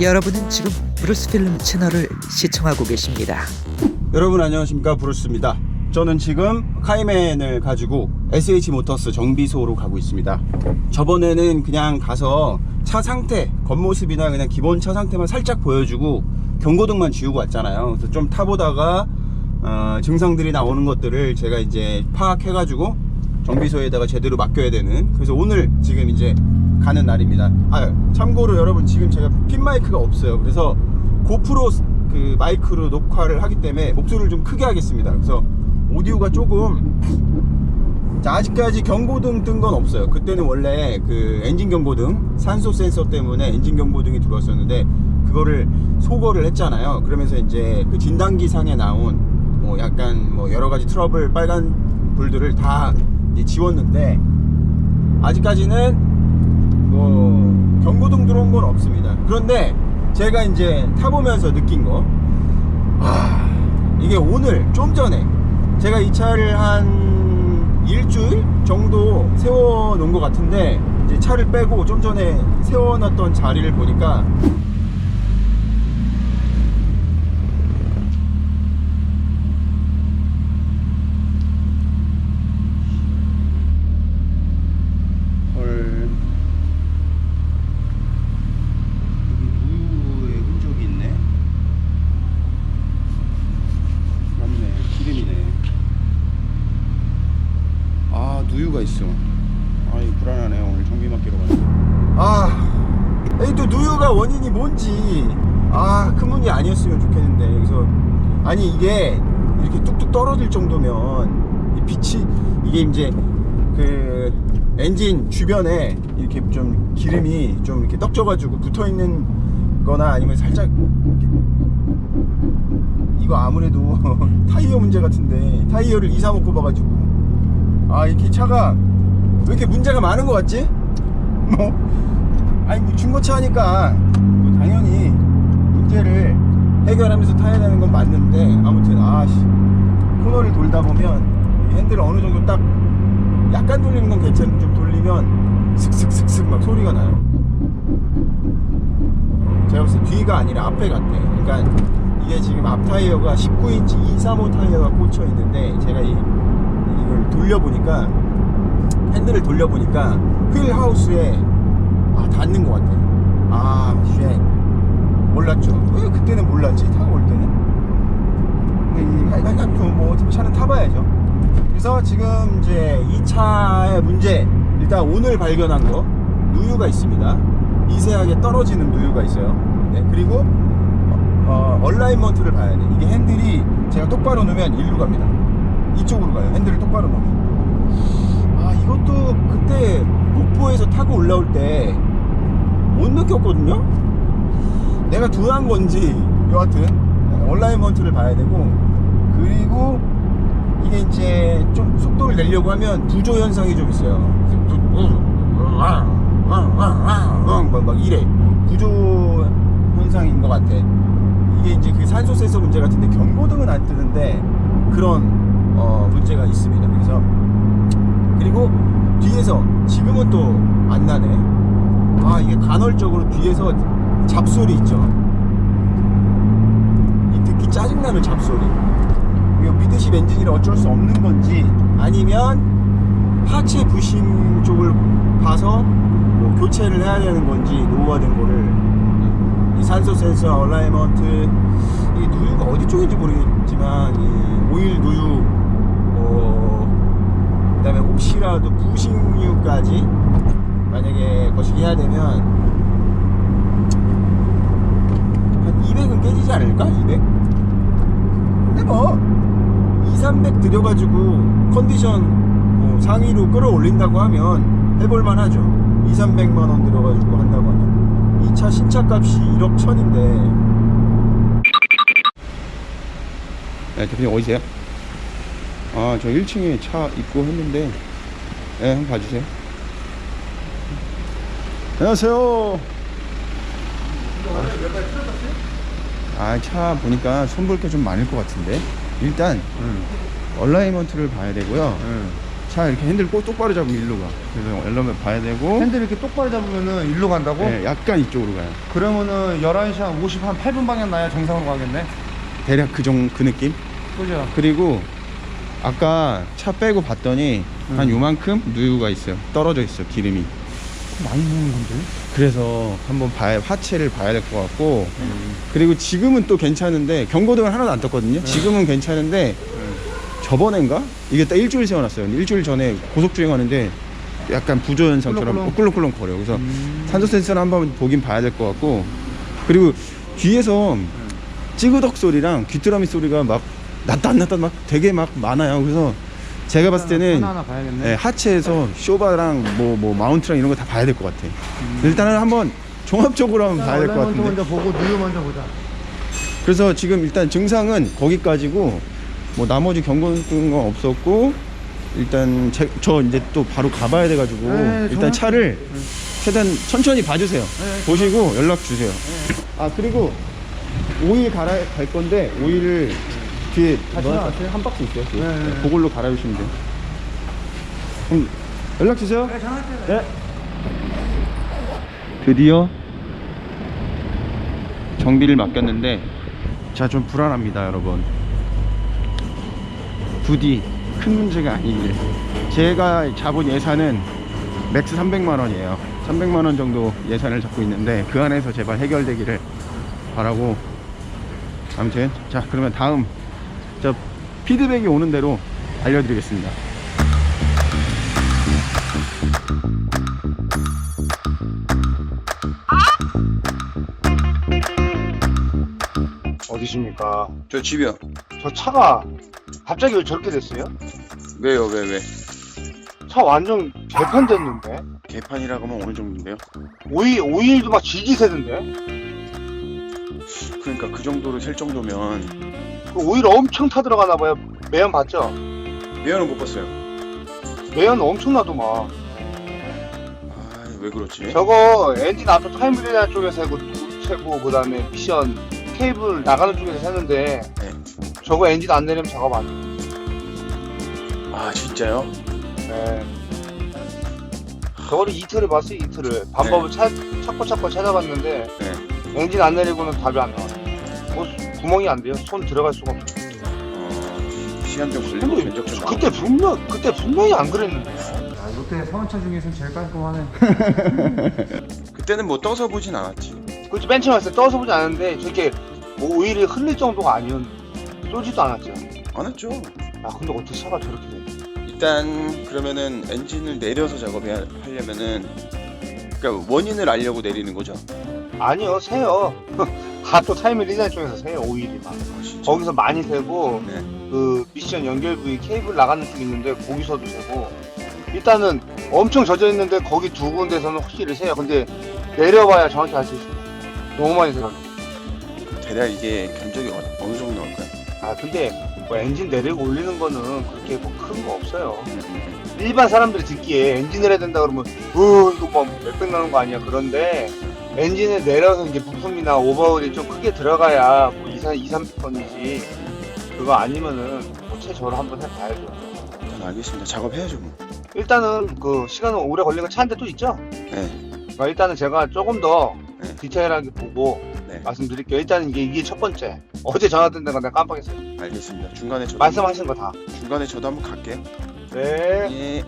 여러분은 지금 브루스필름 채널을 시청하고 계십니다. 여러분 안녕하십니까, 브루스입니다. 저는 지금 카이맨을 가지고 SH모터스 정비소로 가고 있습니다. 저번에는 그냥 가서 차 상태, 겉모습이나 그냥 기본 차 상태만 살짝 보여주고 경고등만 지우고 왔잖아요. 그래서 좀 타보다가 증상들이 나오는 것들을 제가 이제 파악해가지고 정비소에다가 제대로 맡겨야 되는, 그래서 오늘 지금 이제 가는 날입니다. 참고로 여러분, 지금 제가 핀 마이크가 없어요. 그래서 고프로 그 마이크로 녹화를 하기 때문에 목소리를 좀 크게 하겠습니다. 그래서 오디오가 조금, 자, 아직까지 경고등 뜬 건 없어요. 그때는 원래 그 엔진 경고등, 산소 센서 때문에 엔진 경고등이 들어왔었는데 그거를 소거를 했잖아요. 그러면서 이제 그 진단기상에 나온 뭐 약간 뭐 여러 가지 트러블, 빨간 불들을 다 이제 지웠는데 아직까지는 뭐 경고등 들어온 건 없습니다. 그런데 제가 이제 타보면서 느낀 거, 이게 오늘 좀 전에 제가 이 차를 한 일주일 정도 세워 놓은 것 같은데, 이제 차를 빼고 좀 전에 세워 놨던 자리를 보니까 누유가 있어. 이거 불안하네. 오늘 정비 맡기러 가네. 또 누유가 원인이 뭔지 큰 문제 아니었으면 좋겠는데, 여기서 아니 이게 이렇게 뚝뚝 떨어질 정도면 이 빛이, 이게 이제 그 엔진 주변에 이렇게 좀 기름이 좀 이렇게 떡져가지고 붙어있는 거나 아니면 살짝, 이거 아무래도 타이어 문제 같은데, 타이어를 2, 3호 꼽아가지고 이렇게 차가 왜 이렇게 문제가 많은 것 같지? 뭐 중고차 하니까 뭐 당연히 문제를 해결하면서 타야 되는 건 맞는데, 아무튼 코너를 돌다 보면 핸들을 어느 정도 딱 약간 돌리는 건 괜찮은데 좀 돌리면 슥슥슥슥 막 소리가 나요. 제가 봤을 때 뒤가 아니라 앞에 같아. 그러니까 이게 지금 앞 타이어가 19인치 235 타이어가 꽂혀 있는데, 제가 이걸 돌려보니까, 핸들을 돌려보니까 휠 하우스에 닿는 것 같아. 쉣. 몰랐죠. 왜 그때는 몰랐지, 타고 올 때는. 근데 뭐 어차피 차는 타봐야죠. 그래서 지금 이제 이 차의 문제, 일단 오늘 발견한 거, 누유가 있습니다. 미세하게 떨어지는 누유가 있어요. 네, 그리고 얼라이먼트를 봐야 돼. 이게 핸들이 제가 똑바로 놓으면 일로 갑니다. 이쪽으로 가요. 핸들을 똑바로 놓으면. 이것도 그때 목포에서 타고 올라올 때 못 느꼈거든요. 내가 둔한 건지 여하튼 얼라이먼트를 봐야 되고, 그리고 이게 이제 좀 속도를 내려고 하면 부조 현상이 좀 있어요. 막 이래. 부조 현상인 것 같아. 이게 이제 그 산소 센서 문제 같은데 경고등은 안 뜨는데 그런 문제가 있습니다. 그리고 뒤에서 지금은 또 안 나네. 이게 간헐적으로 뒤에서 잡소리 있죠. 이 듣기 짜증나는 잡소리. 이거 미드십 엔진이라 어쩔 수 없는 건지, 아니면 하체 부심 쪽을 봐서 뭐 교체를 해야 되는 건지, 노후화된 거를, 이 산소 센서, 얼라이먼트, 이 누유가 어디 쪽인지 모르겠지만 이 오일 누유, 그 다음에 혹시라도 부식유까지 만약에 거시기 해야 되면 한 200은 깨지지 않을까? 200? 근데 뭐 2, 300 들여가지고 컨디션 뭐 상위로 끌어올린다고 하면 해볼만 하죠. 2, 300만원 들여가지고 한다고 하면. 이 차 신차 값이 1억 1000인데. 네, 대표님 어디세요? 저 1층에 차 입고 했는데 네, 한번 봐주세요. 안녕하세요. 차 보니까 손볼 게 좀 많을 것 같은데. 일단 얼라이먼트를 봐야 되고요. 차 이렇게 핸들 꼭 똑바로 잡으면 일로 가. 그래서 얼라이먼트 봐야 되고. 핸들 이렇게 똑바로 잡으면은 일로 간다고? 네, 약간 이쪽으로 가요. 그러면은 11시 한 50, 한 8분 방향 나야 정상으로 가겠네? 대략 그 느낌? 그죠? 그리고 아까 차 빼고 봤더니 한 요만큼 누유가 있어요. 떨어져 있어, 기름이. 많이 먹는 건데? 그래서 한번 하체를 봐야 될 것 같고. 그리고 지금은 또 괜찮은데 경고등은 하나도 안 떴거든요. 지금은 괜찮은데 저번엔가? 이게 딱 일주일 세워놨어요. 근데 일주일 전에 고속주행하는데 약간 부조현상처럼 꿀렁꿀렁 거려. 그래서 산소 센서를 한번 보긴 봐야 될 것 같고. 그리고 뒤에서 찌그덕 소리랑 귀뚜라미 소리가 막 났다 안 났다 막 되게 막 많아요. 그래서 제가 봤을 때는 하나하나 봐야겠네. 네, 하체에서 쇼바랑 뭐 마운트랑 이런 거 다 봐야 될 것 같아. 일단은 한번 종합적으로 한번 봐야 될 것 같은데. 먼저 보고 누유 먼저 보자. 그래서 지금 일단 증상은 거기까지고 뭐 나머지 경고등은 없었고, 일단 저 이제 또 바로 가봐야 돼가지고 일단 차를 최대한 천천히 봐주세요. 보시고 연락 주세요. 아, 그리고 오일 갈 건데 오일을 뒤에 한 박스 있어요. 그걸로 갈아주시면 돼요. 그럼 연락 주세요. 네, 전화할게요. 네. 드디어 정비를 맡겼는데 자, 좀 불안합니다, 여러분. 부디 큰 문제가 아니길. 제가 잡은 예산은 맥스 300만원이에요 300만원 정도 예산을 잡고 있는데 그 안에서 제발 해결되기를 바라고. 아무튼 자, 그러면 다음 피드백이 오는 대로 알려드리겠습니다. 어디십니까? 저 집이요. 저 차가 갑자기 왜 저렇게 됐어요? 왜요? 왜? 차 완전 개판됐는데? 개판이라고 하면 어느 정도인데요? 오일도 막 질질 새던데? 그러니까 그 정도로 셀 정도면. 그 오일 엄청 타 들어가나봐요. 매연 봤죠? 미안은 못 봤어요. 매연 엄청나더만. 왜 그렇지? 저거 엔진 앞에 타임브레이너 쪽에서 세고 그 다음에 미션 케이블 나가는 쪽에서 세는데 네. 저거 엔진 안 내리면 작업 안 돼. 아, 진짜요? 네. 저거를 이틀을 봤어요. 이틀을 방법을 찾고 찾아봤는데 네. 엔진 안 내리고는 답이 안 나와요. 뭐 구멍이 안 돼요. 손 들어갈 수가 없어요. 시간 좀 걸리고 면적 좀 그때 분명히 안 그랬는데. 아, 롯데 사원차 중에서 제일 깔끔하네. 그때는 뭐 떠서 보진 않았지. 그렇지, 맨 처음에 왔을 때 떠서 보지 않았는데 저렇게 뭐 오일이 흘릴 정도가 아니었는데 쏘지도 않았죠. 안 했죠. 아, 근데 어떻게 차가 저렇게 돼? 일단 그러면은 엔진을 내려서 작업하려면은, 그러니까 원인을 알려고 내리는 거죠. 아니요, 새요. 또 타이밍 디자인 쪽에서 새요, 오일이 막. 거기서 많이 새고, 네. 그 미션 연결 부위 케이블 나가는 쪽이 있는데 거기서도 새고. 일단은 엄청 젖어 있는데 거기 두 군데서는 확실히 새요. 근데 내려봐야 정확히 알 수 있어요. 너무 많이 새요. 대략 이게 견적이 어느 정도 나올까요? 아, 근데 뭐 엔진 내리고 올리는 거는 그렇게 뭐 큰 거 없어요. 일반 사람들이 듣기에 엔진을 해야 된다 그러면 이거 뭐 몇백 나오는 거 아니야. 그런데 엔진을 내려서 이제 부품이나 오버홀이 좀 크게 들어가야 뭐 2-300건이지. 그거 아니면은 뭐 최저로 한번 해봐야죠. 알겠습니다. 작업해야죠 뭐. 일단은 그 시간은 오래 걸리는 거 차 한 대 또 있죠? 네. 그러니까 일단은 제가 조금 더 네. 디테일하게 보고 네. 말씀드릴게요. 일단 이게 첫 번째. 어제 전화드린 데가 내가 깜빡했어요. 알겠습니다. 중간에 저도 말씀하신 거 다. 중간에 저도 한번 갈게요. 네. 예.